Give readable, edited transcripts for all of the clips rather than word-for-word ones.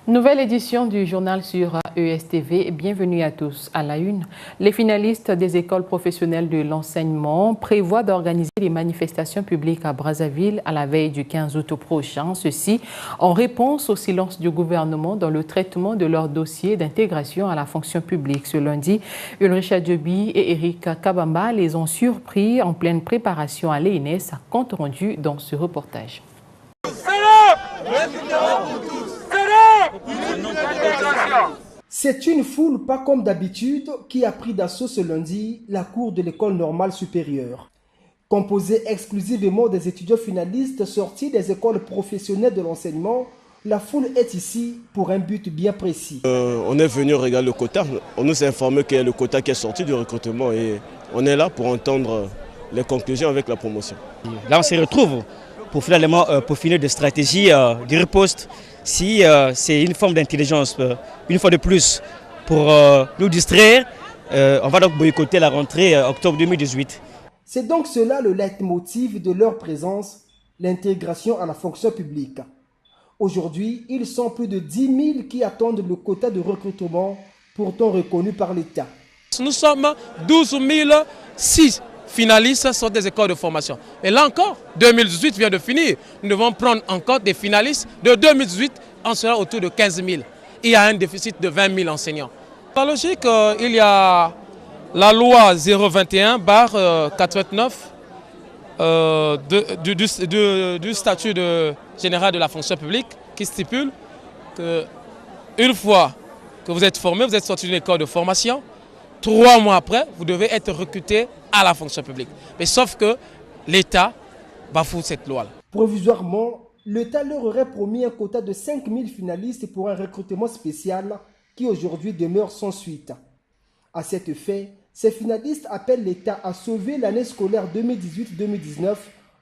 Nouvelle édition du journal sur ESTV. Bienvenue à tous. À la une, les finalistes des écoles professionnelles de l'enseignement prévoient d'organiser des manifestations publiques à Brazzaville à la veille du 15 août prochain. Ceci en réponse au silence du gouvernement dans le traitement de leur dossier d'intégration à la fonction publique. Ce lundi, Ulrich Adjobi et Eric Kabamba les ont surpris en pleine préparation à l'ENS, compte rendu dans ce reportage. C'est une foule pas comme d'habitude qui a pris d'assaut ce lundi la cour de l'école normale supérieure. Composée exclusivement des étudiants finalistes sortis des écoles professionnelles de l'enseignement, la foule est ici pour un but bien précis. On est venu regarder le quota. On nous a informé qu'il y a le quota qui est sorti du recrutement et on est là pour entendre les conclusions avec la promotion. Là, on se retrouve pour finalement finir des stratégies de riposte. Si c'est une forme d'intelligence, une fois de plus, pour nous distraire, on va donc boycotter la rentrée octobre 2018. C'est donc cela le leitmotiv de leur présence, l'intégration à la fonction publique. Aujourd'hui, ils sont plus de 10 000 qui attendent le quota de recrutement, pourtant reconnu par l'État. Nous sommes 12 006 finalistes sur des écoles de formation. Et là encore, 2018 vient de finir. Nous devons prendre encore des finalistes de 2018, en sera autour de 15 000. Il y a un déficit de 20 000 enseignants. Par logique, il y a la loi 021/89 du statut général de la fonction publique qui stipule qu'une fois que vous êtes formé, vous êtes sorti d'une école de formation, 3 mois après, vous devez être recruté à la fonction publique. Mais sauf que l'État bafoue cette loi-là. Provisoirement, l'État leur aurait promis un quota de 5 000 finalistes pour un recrutement spécial qui aujourd'hui demeure sans suite. À cet effet, ces finalistes appellent l'État à sauver l'année scolaire 2018-2019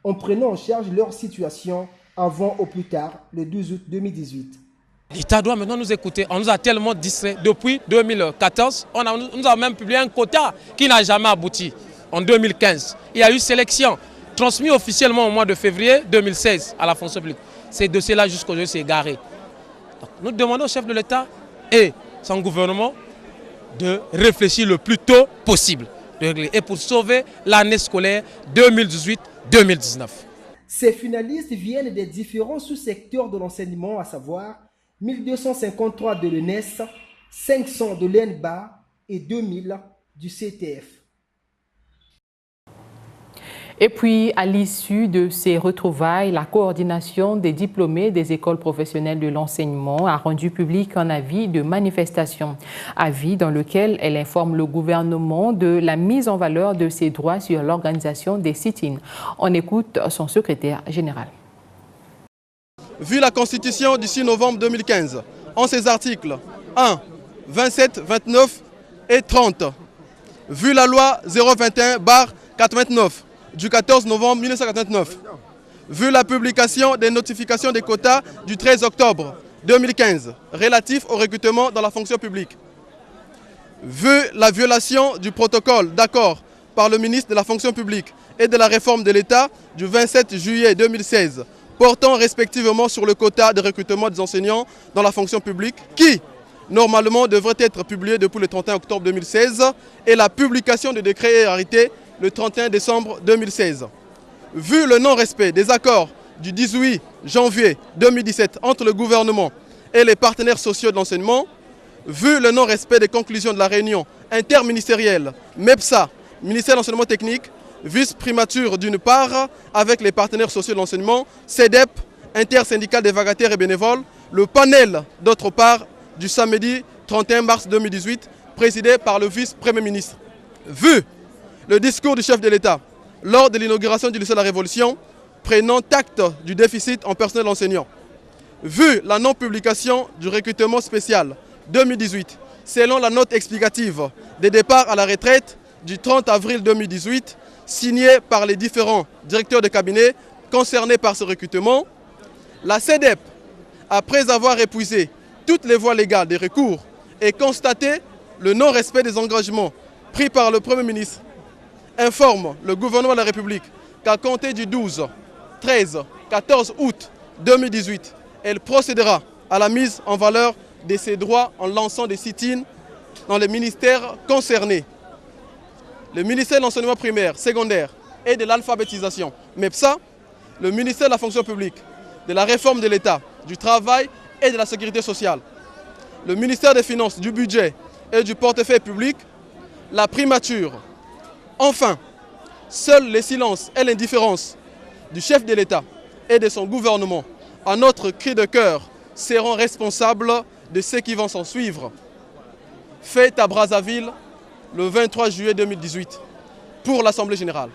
en prenant en charge leur situation avant au plus tard le 12 août 2018. L'État doit maintenant nous écouter. On nous a tellement distraits depuis 2014. On nous a même publié un quota qui n'a jamais abouti. En 2015, il y a eu sélection transmis officiellement au mois de février 2016 à la fonction publique. Ces dossiers-là jusqu'aujourd'hui s'est garé. Donc, nous demandons au chef de l'État et son gouvernement de réfléchir le plus tôt possible et pour sauver l'année scolaire 2018-2019. Ces finalistes viennent des différents sous-secteurs de l'enseignement, à savoir 1253 de l'ENS, 500 de l'ENBA et 2000 du CTF. Et puis, à l'issue de ces retrouvailles, la coordination des diplômés des écoles professionnelles de l'enseignement a rendu public un avis de manifestation. Avis dans lequel elle informe le gouvernement de la mise en valeur de ses droits sur l'organisation des sit-ins. On écoute son secrétaire général. Vu la Constitution du 6 novembre 2015, en ses articles 1, 27, 29 et 30, vu la loi 021/89 du 14 novembre 1989, vu la publication des notifications des quotas du 13 octobre 2015 relatifs au recrutement dans la fonction publique, vu la violation du protocole d'accord par le ministre de la fonction publique et de la réforme de l'État du 27 juillet 2016 portant respectivement sur le quota de recrutement des enseignants dans la fonction publique qui, normalement, devrait être publié depuis le 31 octobre 2016 et la publication de décrets et arrêtés le 31 décembre 2016. Vu le non-respect des accords du 18 janvier 2017 entre le gouvernement et les partenaires sociaux de l'enseignement, vu le non-respect des conclusions de la réunion interministérielle MEPSA, ministère de l'enseignement technique, vice-primature d'une part, avec les partenaires sociaux de l'enseignement, CEDEP, intersyndical des vacataires et bénévoles, le panel d'autre part du samedi 31 mars 2018, présidé par le vice-premier ministre. Vu le discours du chef de l'État lors de l'inauguration du lycée de la Révolution, prenant acte du déficit en personnel enseignant. Vu la non-publication du recrutement spécial 2018, selon la note explicative des départs à la retraite du 30 avril 2018, signée par les différents directeurs de cabinet concernés par ce recrutement, la CEDEP, après avoir épuisé toutes les voies légales des recours et constaté le non-respect des engagements pris par le Premier ministre, informe le gouvernement de la République qu'à compter du 12, 13, 14 août 2018, elle procédera à la mise en valeur de ces droits en lançant des sit-ins dans les ministères concernés. Le ministère de l'enseignement primaire, secondaire et de l'alphabétisation, MEPSA, le ministère de la fonction publique, de la réforme de l'État, du travail et de la sécurité sociale, le ministère des Finances, du budget et du portefeuille public, la primature. Enfin, seuls les silences et l'indifférence du chef de l'État et de son gouvernement à notre cri de cœur seront responsables de ce qui vont s'en suivre. Fait à Brazzaville le 23 juillet 2018 pour l'Assemblée générale.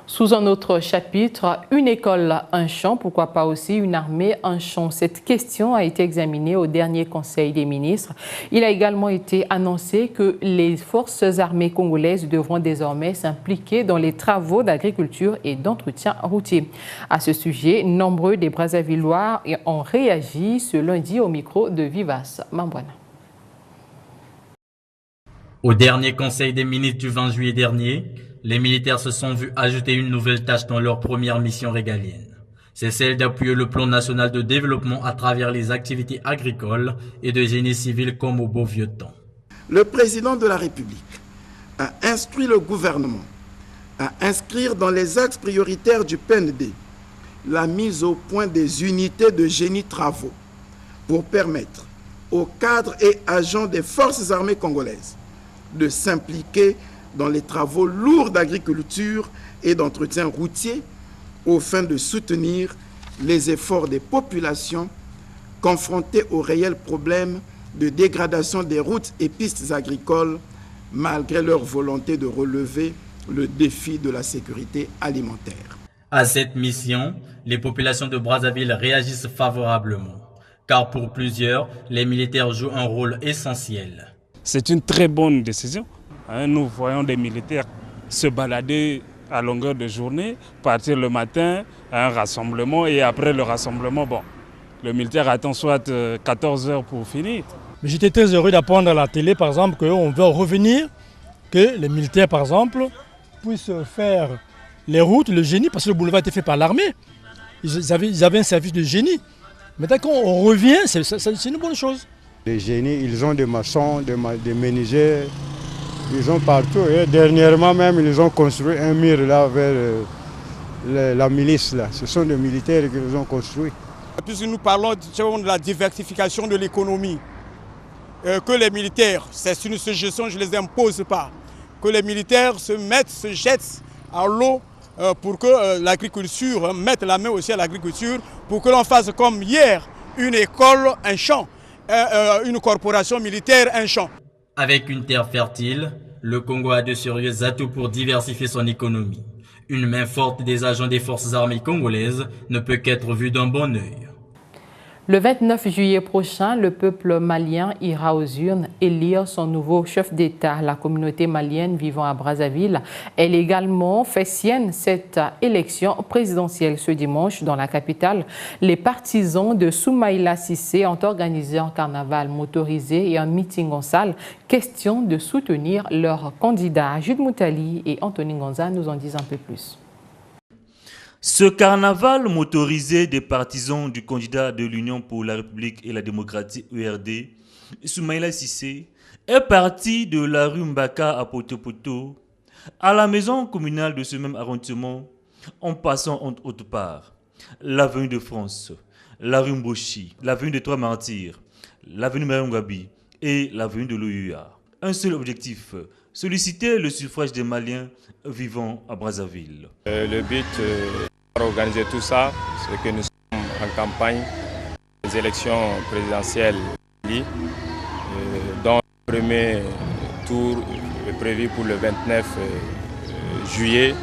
Sous un autre chapitre, une école, un champ, pourquoi pas aussi une armée, un champ. Cette question a été examinée au dernier Conseil des ministres. Il a également été annoncé que les forces armées congolaises devront désormais s'impliquer dans les travaux d'agriculture et d'entretien routier. À ce sujet, nombreux des Brazzavillois ont réagi ce lundi au micro de Vivas Mambwana. Au dernier Conseil des ministres du 20 juillet dernier, les militaires se sont vus ajouter une nouvelle tâche dans leur première mission régalienne. C'est celle d'appuyer le plan national de développement à travers les activités agricoles et de génie civil comme au beau vieux temps. Le président de la République a instruit le gouvernement à inscrire dans les axes prioritaires du PND la mise au point des unités de génie travaux pour permettre aux cadres et agents des forces armées congolaises de s'impliquer dans les travaux lourds d'agriculture et d'entretien routier aux fins de soutenir les efforts des populations confrontées aux réels problèmes de dégradation des routes et pistes agricoles malgré leur volonté de relever le défi de la sécurité alimentaire. À cette mission, les populations de Brazzaville réagissent favorablement, car pour plusieurs, les militaires jouent un rôle essentiel. C'est une très bonne décision. Nous voyons des militaires se balader à longueur de journée, partir le matin à un rassemblement et après le rassemblement, le militaire attend soit 14 heures pour finir. J'étais très heureux d'apprendre à la télé, par exemple, qu'on veut revenir, que les militaires, par exemple, puissent faire les routes, le génie, parce que le boulevard a été fait par l'armée. Ils avaient un service de génie. Maintenant qu'on revient, c'est une bonne chose. Les génies, ils ont des maçons, des menuisiers. Ils ont partout. Et dernièrement même, ils ont construit un mur là vers la milice. Là. Ce sont des militaires qui les ont construits. Puisque nous parlons de la diversification de l'économie, que les militaires, c'est une suggestion, je ne les impose pas, que les militaires se jettent à l'eau pour que l'agriculture, mette la main aussi à l'agriculture, pour que l'on fasse comme hier, une école, un champ, une corporation militaire, un champ. Avec une terre fertile, le Congo a de sérieux atouts pour diversifier son économie. Une main forte des agents des forces armées congolaises ne peut qu'être vue d'un bon œil. Le 29 juillet prochain, le peuple malien ira aux urnes élire son nouveau chef d'État. La communauté malienne vivant à Brazzaville, elle également fait sienne cette élection présidentielle ce dimanche dans la capitale. Les partisans de Soumaïla Cissé ont organisé un carnaval motorisé et un meeting en salle. Question de soutenir leurs candidats. Jude Moutali et Anthony Gonza nous en disent un peu plus. Ce carnaval motorisé des partisans du candidat de l'Union pour la République et la démocratie URD, Soumaïla Cissé, est parti de la rue Mbaka à Poto-Poto à la maison communale de ce même arrondissement, en passant entre autres part l'avenue de France, la rue Mboshi, l'avenue des Trois Martyrs, l'avenue Mayongabi et l'avenue de l'Oyuya. Un seul objectif, solliciter le suffrage des Maliens vivant à Brazzaville. Le but organiser tout ça, c'est que nous sommes en campagne des élections présidentielles dont le premier tour est prévu pour le 29 juillet,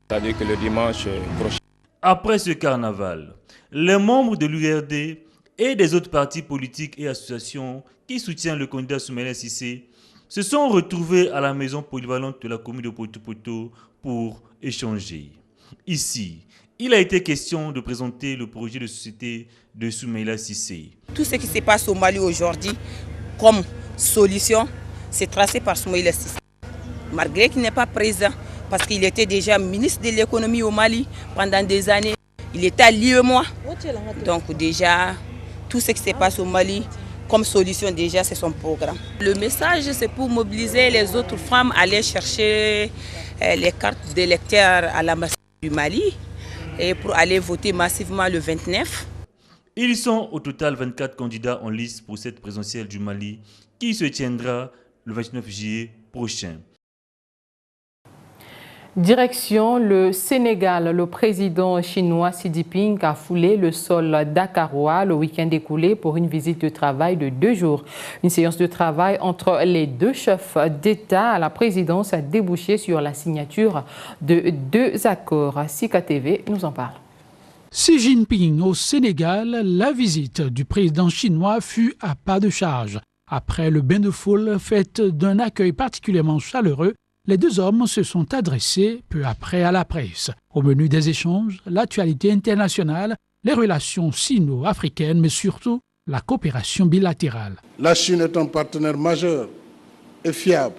c'est-à-dire que le dimanche prochain. Après ce carnaval, les membres de l'URD et des autres partis politiques et associations qui soutiennent le candidat Soumaïla Cissé se sont retrouvés à la maison polyvalente de la commune de Poto-Poto pour échanger. Ici, il a été question de présenter le projet de société de Soumaïla Cissé. Tout ce qui se passe au Mali aujourd'hui comme solution, c'est tracé par Soumaïla Cissé. Malgré qu'il n'est pas présent, parce qu'il était déjà ministre de l'économie au Mali pendant des années, il était à l'UEMOA. Donc déjà, tout ce qui se passe au Mali comme solution déjà, c'est son programme. Le message, c'est pour mobiliser les autres femmes à aller chercher les cartes d'électeurs à l'ambassade du Mali et pour aller voter massivement le 29. Ils sont au total 24 candidats en lice pour cette présidentielle du Mali qui se tiendra le 29 juillet prochain. Direction le Sénégal, le président chinois Xi Jinping a foulé le sol dakarois le week-end écoulé pour une visite de travail de 2 jours. Une séance de travail entre les deux chefs d'État à la présidence a débouché sur la signature de 2 accords. Sika TV nous en parle. Xi Jinping au Sénégal, la visite du président chinois fut à pas de charge. Après le bain de foule fait d'un accueil particulièrement chaleureux, les 2 hommes se sont adressés peu après à la presse. Au menu des échanges, l'actualité internationale, les relations sino-africaines, mais surtout la coopération bilatérale. La Chine est un partenaire majeur et fiable.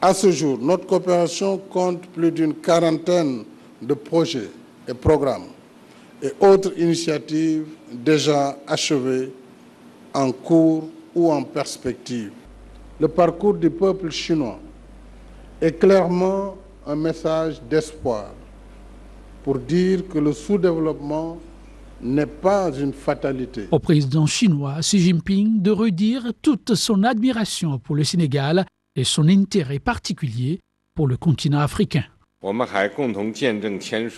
À ce jour, notre coopération compte plus d'une 40aine de projets et programmes et autres initiatives déjà achevées, en cours ou en perspective. Le parcours du peuple chinois est clairement un message d'espoir pour dire que le sous-développement n'est pas une fatalité. Au président chinois Xi Jinping de redire toute son admiration pour le Sénégal et son intérêt particulier pour le continent africain.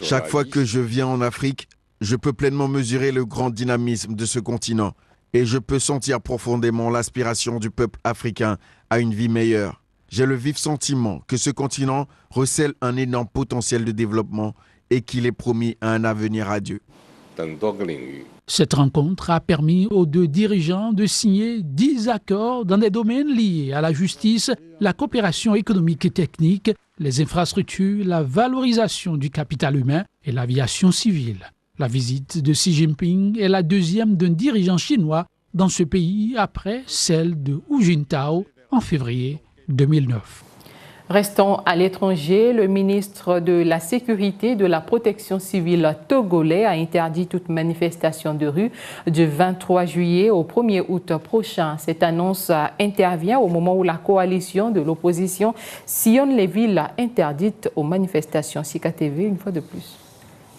Chaque fois que je viens en Afrique, je peux pleinement mesurer le grand dynamisme de ce continent et je peux sentir profondément l'aspiration du peuple africain à une vie meilleure. J'ai le vif sentiment que ce continent recèle un énorme potentiel de développement et qu'il est promis à un avenir radieux. Cette rencontre a permis aux 2 dirigeants de signer 10 accords dans des domaines liés à la justice, la coopération économique et technique, les infrastructures, la valorisation du capital humain et l'aviation civile. La visite de Xi Jinping est la 2e d'un dirigeant chinois dans ce pays après celle de Hu Jintao en février 2009. Restons à l'étranger. Le ministre de la Sécurité et de la Protection civile togolais a interdit toute manifestation de rue du 23 juillet au 1er août prochain. Cette annonce intervient au moment où la coalition de l'opposition sillonne les villes interdites aux manifestations. Sika TV, une fois de plus.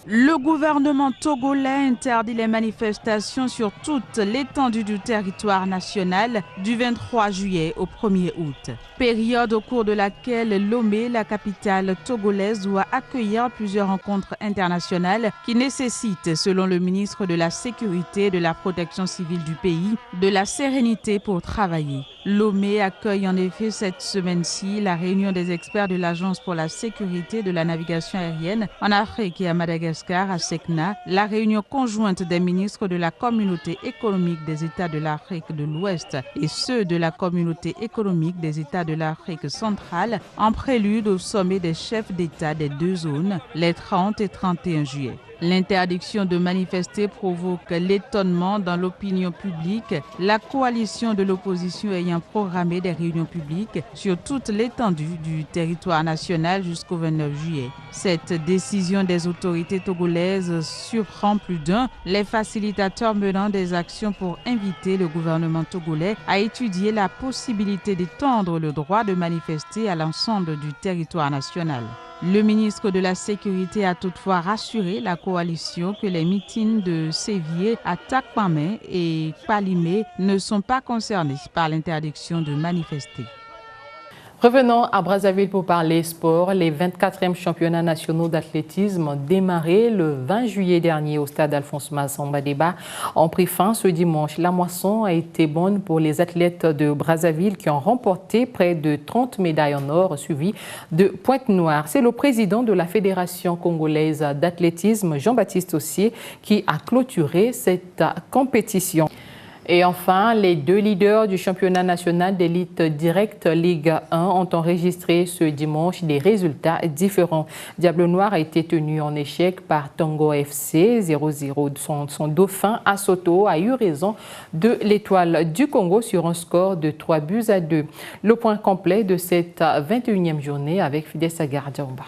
Le gouvernement togolais interdit les manifestations sur toute l'étendue du territoire national du 23 juillet au 1er août. Période au cours de laquelle Lomé, la capitale togolaise, doit accueillir plusieurs rencontres internationales qui nécessitent, selon le ministre de la Sécurité et de la Protection civile du pays, de la sérénité pour travailler. Lomé accueille en effet cette semaine-ci la réunion des experts de l'Agence pour la sécurité de la navigation aérienne en Afrique et à Madagascar, à Sekna, la réunion conjointe des ministres de la Communauté économique des États de l'Afrique de l'Ouest et ceux de la Communauté économique des États de l'Afrique centrale, en prélude au sommet des chefs d'État des 2 zones, les 30 et 31 juillet. L'interdiction de manifester provoque l'étonnement dans l'opinion publique, la coalition de l'opposition ayant programmé des réunions publiques sur toute l'étendue du territoire national jusqu'au 29 juillet. Cette décision des autorités togolaises surprend plus d'un, les facilitateurs menant des actions pour inviter le gouvernement togolais à étudier la possibilité d'étendre le droit de manifester à l'ensemble du territoire national. Le ministre de la Sécurité a toutefois rassuré la coalition que les meetings de Sévier à Takpamé et Palimé ne sont pas concernés par l'interdiction de manifester. Revenons à Brazzaville pour parler sport. Les 24e championnats nationaux d'athlétisme démarrés le 20 juillet dernier au stade Alphonse Massamba Déba ont pris fin ce dimanche. La moisson a été bonne pour les athlètes de Brazzaville qui ont remporté près de 30 médailles en or suivies de Pointe-Noire. C'est le président de la Fédération congolaise d'athlétisme, Jean-Baptiste Ossier, qui a clôturé cette compétition. Et enfin, les 2 leaders du championnat national d'élite directe Ligue 1 ont enregistré ce dimanche des résultats différents. Diable Noir a été tenu en échec par Tongo FC 0-0. Son dauphin Asoto a eu raison de l'Étoile du Congo sur un score de 3-2. Le point complet de cette 21e journée avec Fidessa Gardiamba.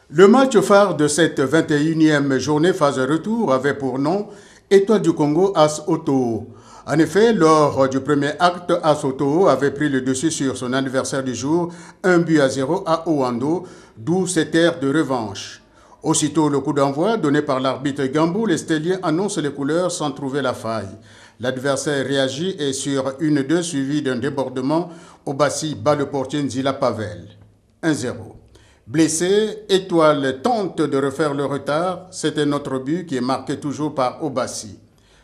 Le match phare de cette 21e journée phase retour avait pour nom Étoile du Congo, As Otoo. En effet, lors du premier acte, As Otoo avait pris le dessus sur son anniversaire du jour, 1-0 à Oando, d'où cette ère de revanche. Aussitôt le coup d'envoi donné par l'arbitre Gambou, les Stéliens annoncent les couleurs sans trouver la faille. L'adversaire réagit et sur 1-2 suivi d'un débordement, Obassi bat le portier Nzila Pavel. 1-0. Blessé, Étoile tente de refaire le retard. C'est un autre but qui est marqué toujours par Obassi.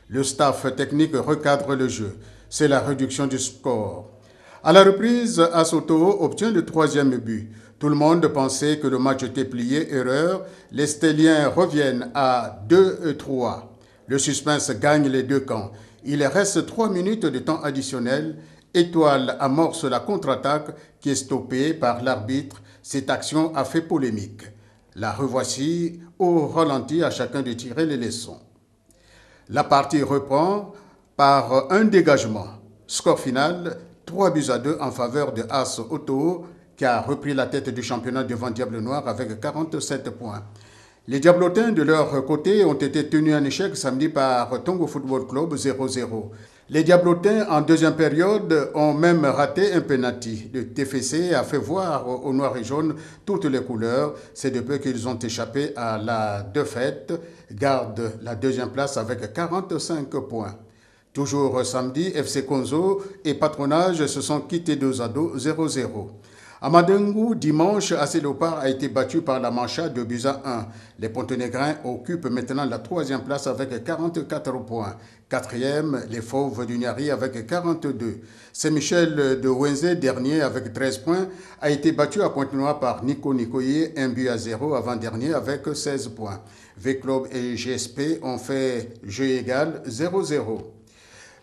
Le staff technique recadre le jeu. C'est la réduction du score. À la reprise, As Otoo obtient le 3e but. Tout le monde pensait que le match était plié, erreur. Les Stéliens reviennent à 2-3. Le suspense gagne les deux camps. Il reste 3 minutes de temps additionnel. Étoile amorce la contre-attaque qui est stoppée par l'arbitre. Cette action a fait polémique. La revoici au ralenti, à chacun de tirer les leçons. La partie reprend par un dégagement. Score final, 3-2 en faveur de As Otoo, qui a repris la tête du championnat devant Diable Noir avec 47 points. Les Diablotins, de leur côté, ont été tenus en échec samedi par Tongo Football Club 0-0. Les Diablotins, en deuxième période, ont même raté un penalty. Le TFC a fait voir aux Noirs et Jaunes toutes les couleurs. C'est de peu qu'ils ont échappé à la défaite, gardent la deuxième place avec 45 points. Toujours samedi, FC Konzo et Patronage se sont quittés 2-2, 0-0. À Madengu, dimanche, AC Léopard a été battu par la Mancha 2-1. Les Pontenégrins occupent maintenant la 3e place avec 44 points. 4e, les Fauves du Niari avec 42. Saint-Michel de Wenzé, dernier avec 13 points, a été battu à Pointe-Noire par Nico Nicoye, 1-0 avant-dernier avec 16 points. V-Club et GSP ont fait jeu égal 0-0.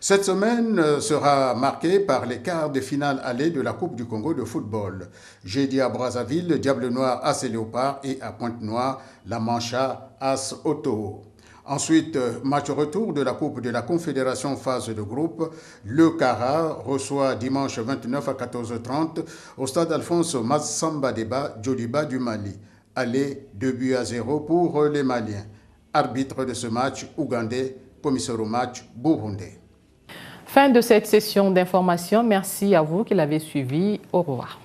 Cette semaine sera marquée par les quarts de finale aller de la Coupe du Congo de football. Jeudi à Brazzaville, Diable Noir, AC Léopard et à Pointe-Noire, la Mancha, As Otoo. Ensuite, match retour de la Coupe de la Confédération phase de groupe. Le Cara reçoit dimanche 29 à 14h30 au stade Alphonse Massamba Deba, Djoliba du Mali. Aller 2-0 pour les Maliens. Arbitre de ce match, Ougandais, commissaire au match, Burundais. Fin de cette session d'information. Merci à vous qui l'avez suivi. Au revoir.